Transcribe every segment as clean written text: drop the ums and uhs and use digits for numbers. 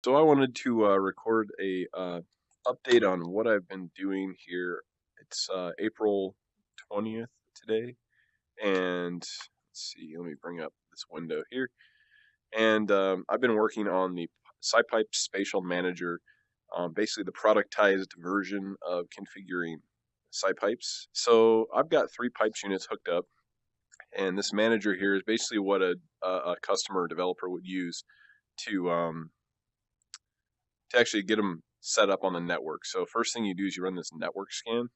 So I wanted to record a update on what I've been doing here. It's April 20th today, and let's see. Let me bring up this window here, and I've been working on the cy.PIPES Spatial Manager, basically the productized version of configuring cy.PIPES. So I've got 3 pipes units hooked up, and this manager here is basically what a customer or developer would use to actually get them set up on the network. So first thing you do is you run this network scan,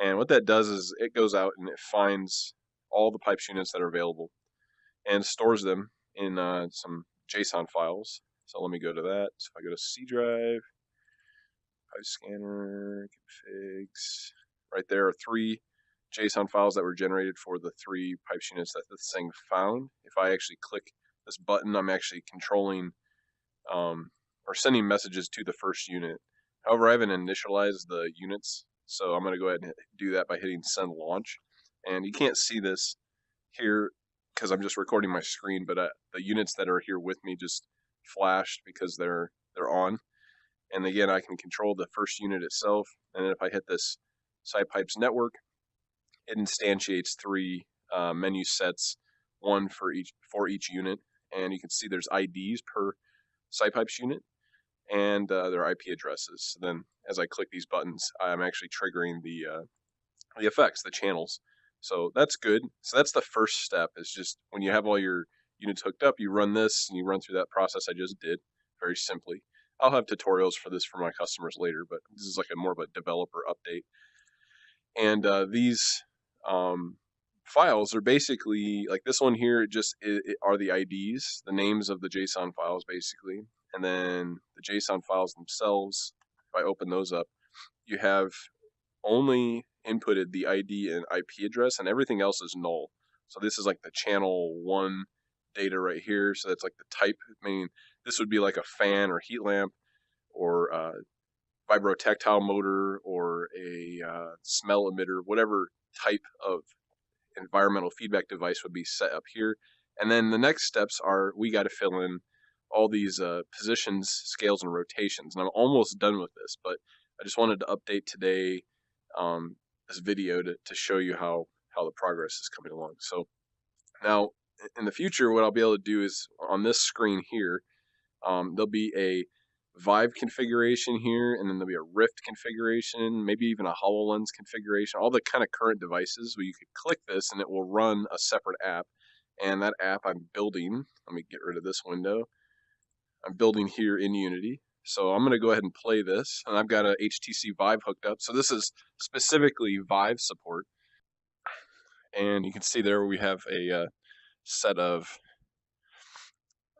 and what that does is it goes out and it finds all the pipes units that are available and stores them in some JSON files. So let me go to that. So I go to C drive, pipe scanner, configs. Right there are 3 JSON files that were generated for the 3 pipes units that this thing found. If I actually click this button, I'm actually controlling or sending messages to the first unit. However, I haven't initialized the units, so I'm going to go ahead and do that by hitting send launch. And you can't see this here because I'm just recording my screen, but the units that are here with me just flashed because they're on. And again, I can control the first unit itself, and then if I hit this cy.PIPES network, it instantiates 3 menu sets, one for each unit, and you can see there's IDs per cy.PIPES unit and their IP addresses. So then as I click these buttons, I'm actually triggering the effects, the channels. So that's good. So that's the first step, is just when you have all your units hooked up, you run this and you run through that process I just did very simply. I'll have tutorials for this for my customers later, but this is like more of a developer update. And these files are basically like this one here. It are the IDs, the names of the JSON files basically. And then the JSON files themselves, if I open those up, you have only inputted the ID and IP address, and everything else is null. So this is like the channel 1 data right here. So that's like the type, meaning this would be like a fan or heat lamp or vibrotactile motor or a smell emitter, whatever type of environmental feedback device would be set up here. And then the next steps are we got to fill in all these positions, scales, and rotations. And I'm almost done with this, but I just wanted to update today this video to show you how the progress is coming along. So now in the future, what I'll be able to do is on this screen here, there'll be a Vive configuration here, and then there'll be a Rift configuration, maybe even a HoloLens configuration, all the kind of current devices where you could click this and it will run a separate app. And that app I'm building, let me get rid of this window. I'm building here in Unity. So I'm going to go ahead and play this, and I've got a HTC Vive hooked up. So this is specifically Vive support. And you can see there we have a set of,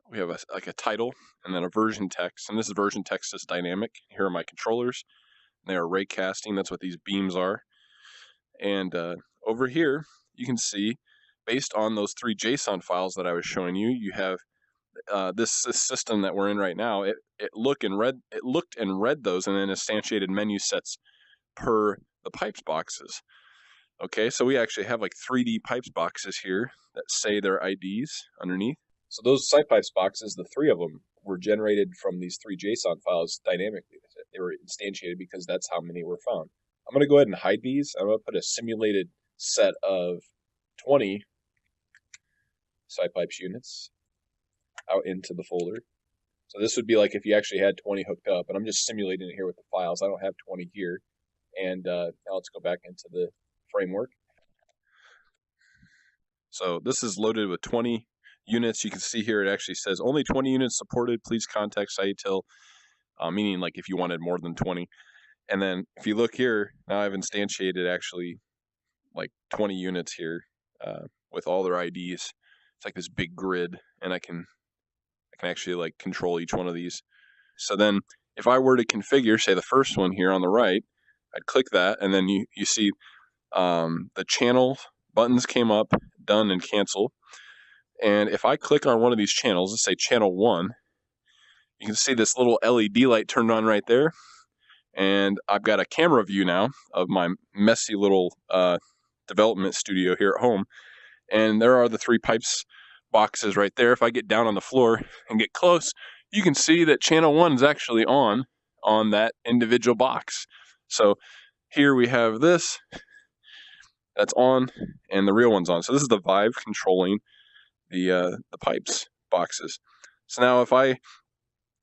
we have like a title and then a version text. And this version text is dynamic. Here are my controllers. They are ray casting. That's what these beams are. And over here, you can see, based on those 3 JSON files that I was showing you, you have this system that we're in right now. It looked and read those and then instantiated menu sets per the pipes boxes. Okay, so we actually have like 3D pipes boxes here that say their IDs underneath. So those cy.PIPES boxes, the 3 of them, were generated from these 3 JSON files dynamically. They were instantiated because that's how many were found. I'm going to go ahead and hide these. I'm going to put a simulated set of 20 cy.PIPES units out into the folder. So this would be like if you actually had 20 hooked up, and I'm just simulating it here with the files. I don't have 20 here. And now let's go back into the framework. So this is loaded with 20 units. You can see here it actually says only 20 units supported. Please contact CYUTIL, meaning like if you wanted more than 20. And then if you look here, now I've instantiated actually like 20 units here with all their IDs. It's like this big grid, and I can actually like control each one of these. So then if I were to configure, say the first one here on the right, I'd click that, and then you see the channel buttons came up, done and cancel. And if I click on one of these channels, let's say channel 1, you can see this little LED light turned on right there. And I've got a camera view now of my messy little development studio here at home. And there are the 3 pipes boxes right there. If I get down on the floor and get close, you can see that channel 1 is actually on that individual box. So here we have this, that's on, and the real one's on. So this is the Vive controlling the pipes boxes. So now if I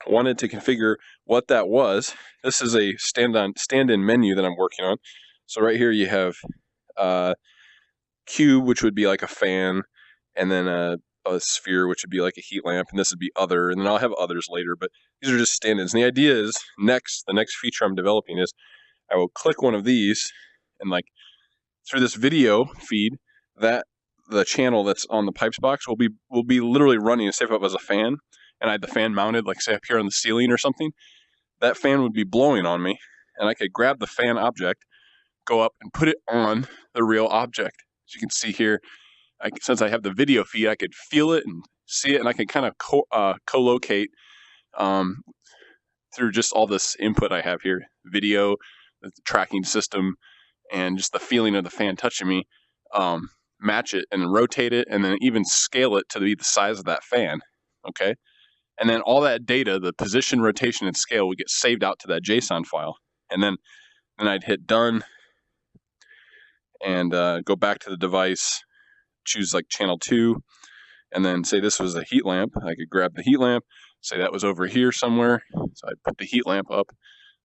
wanted to configure what that was, this is a stand-in menu that I'm working on. So right here you have cube, which would be like a fan, and then a sphere, which would be like a heat lamp, and this would be other, and then I'll have others later, but these are just stand-ins. And the idea is, the next feature I'm developing is I will click one of these, and like through this video feed, that the channel that's on the pipes box will be literally running. Say if it was a fan, and I had the fan mounted, like say up here on the ceiling or something, that fan would be blowing on me, and I could grab the fan object, go up and put it on the real object. As you can see here, since I have the video feed, I could feel it and see it, and I can kind of co-locate through just all this input I have here, video, the tracking system, and just the feeling of the fan touching me, match it and rotate it, and then even scale it to be the size of that fan, okay? And then all that data, the position, rotation, and scale, would get saved out to that JSON file. And then I'd hit done and go back to the device, choose like channel 2, and then say this was a heat lamp. I could grab the heat lamp, say that was over here somewhere. So I'd put the heat lamp up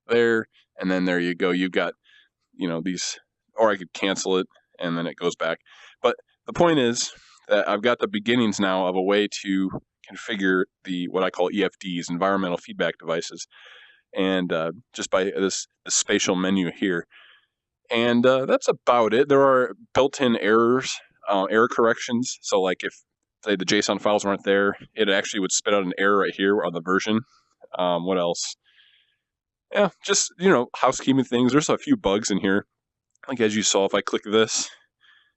there, and then there you go. You've got, these, or I could cancel it, and then it goes back. But the point is that I've got the beginnings now of a way to configure what I call EFDs, environmental feedback devices, and just by this spatial menu here. And that's about it. There are built-in error corrections. So like if, say, the JSON files weren't there, it actually would spit out an error right here on the version. What else? Yeah, just, housekeeping things. There's a few bugs in here. Like as you saw, if I click this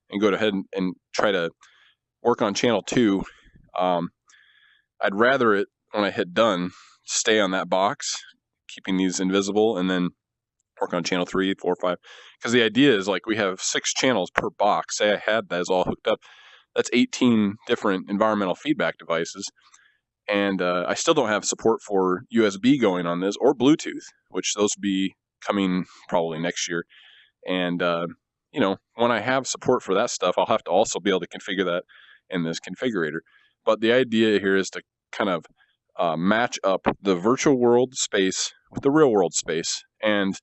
and go ahead and try to work on channel 2, I'd rather it, when I hit done, stay on that box, keeping these invisible, and then work on channel 3, 4, 5. Because the idea is like we have 6 channels per box. Say I had those all hooked up. That's 18 different environmental feedback devices. And I still don't have support for USB going on this, or Bluetooth, which those will be coming probably next year. And, when I have support for that stuff, I'll have to also be able to configure that in this configurator. But the idea here is to kind of match up the virtual world space with the real world space. And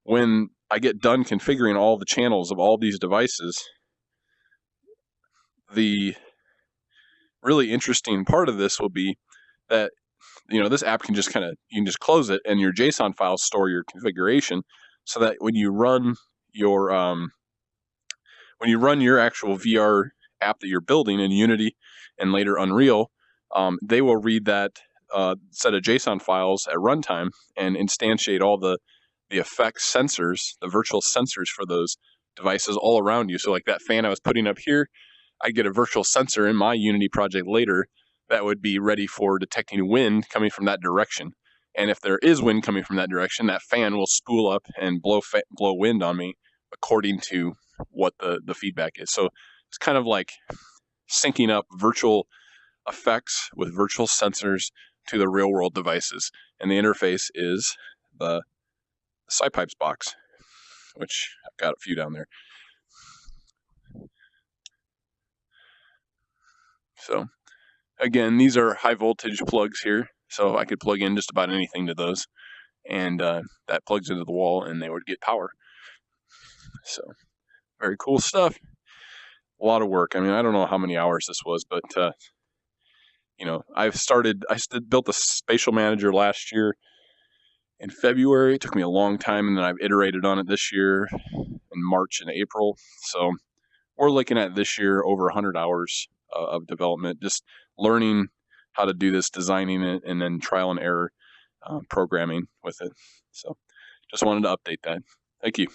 when I get done configuring all the channels of all these devices, the really interesting part of this will be that, this app can just you can just close it, and your JSON files store your configuration, so that when you run your actual VR app that you're building in Unity and later Unreal, they will read that set of JSON files at runtime and instantiate all the effects sensors, the virtual sensors for those devices all around you. So like that fan I was putting up here, I get a virtual sensor in my Unity project later that would be ready for detecting wind coming from that direction. And if there is wind coming from that direction, that fan will spool up and blow wind on me according to what the feedback is. So it's kind of like syncing up virtual effects with virtual sensors to the real world devices. And the interface is the cy.PIPES box, which I've got a few down there. So again, these are high voltage plugs here, so I could plug in just about anything to those, and that plugs into the wall and they would get power. So very cool stuff. A lot of work. I mean, I don't know how many hours this was, but I built the spatial manager last year in February. It took me a long time, and then I've iterated on it this year in March and April. So we're looking at this year over 100 hours of development, just learning how to do this, designing it, and then trial and error programming with it. So just wanted to update that. Thank you.